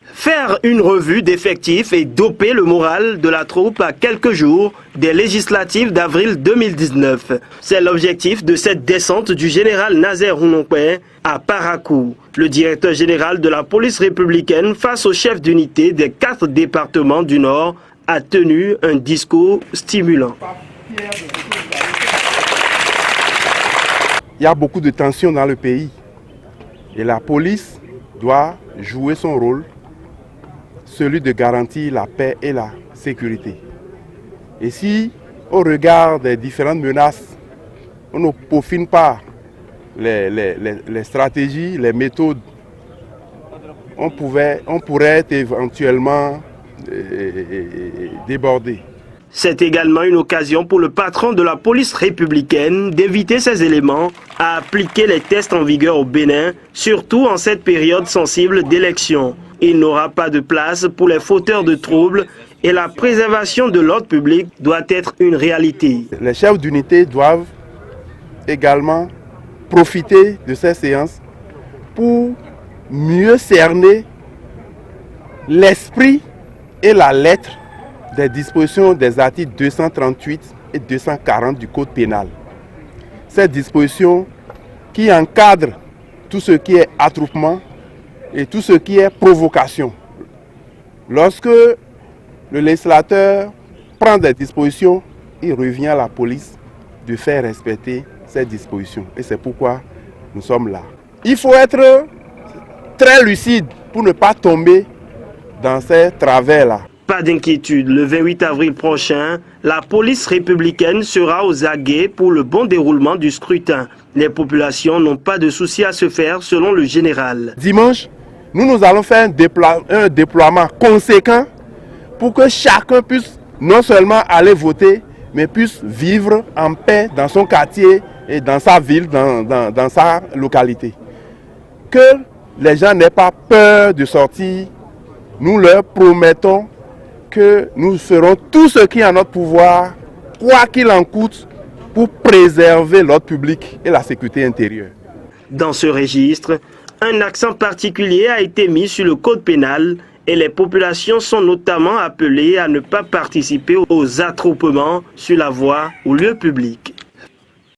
Faire une revue d'effectifs et doper le moral de la troupe à quelques jours des législatives d'avril 2019. C'est l'objectif de cette descente du général Nazer Rounonkwe à Parakou. Le directeur général de la police républicaine face au chef d'unité des 4 départements du Nord a tenu un discours stimulant. Il y a beaucoup de tensions dans le pays et la police doit jouer son rôle, celui de garantir la paix et la sécurité. Et si, au regard des différentes menaces, on ne peaufine pas les stratégies, les méthodes, on pourrait être éventuellement débordé. C'est également une occasion pour le patron de la police républicaine d'inviter ces éléments à appliquer les tests en vigueur au Bénin, surtout en cette période sensible d'élection. Il n'aura pas de place pour les fauteurs de troubles et la préservation de l'ordre public doit être une réalité. Les chefs d'unité doivent également profiter de ces séances pour mieux cerner l'esprit et la lettre des dispositions des articles 238 et 240 du Code pénal. Ces dispositions qui encadrent tout ce qui est attroupement et tout ce qui est provocation. Lorsque le législateur prend des dispositions, il revient à la police de faire respecter ces dispositions. Et c'est pourquoi nous sommes là. Il faut être très lucide pour ne pas tomber dans ces travers-là. Pas d'inquiétude, le 28 avril prochain, la police républicaine sera aux aguets pour le bon déroulement du scrutin. Les populations n'ont pas de souci à se faire selon le général. Dimanche, nous allons faire un déploiement conséquent pour que chacun puisse non seulement aller voter, mais puisse vivre en paix dans son quartier et dans sa ville, dans sa localité. Que les gens n'aient pas peur de sortir. Nous leur promettons que nous ferons tout ce qui est en notre pouvoir, quoi qu'il en coûte, pour préserver l'ordre public et la sécurité intérieure. Dans ce registre, un accent particulier a été mis sur le code pénal et les populations sont notamment appelées à ne pas participer aux attroupements sur la voie ou lieu public.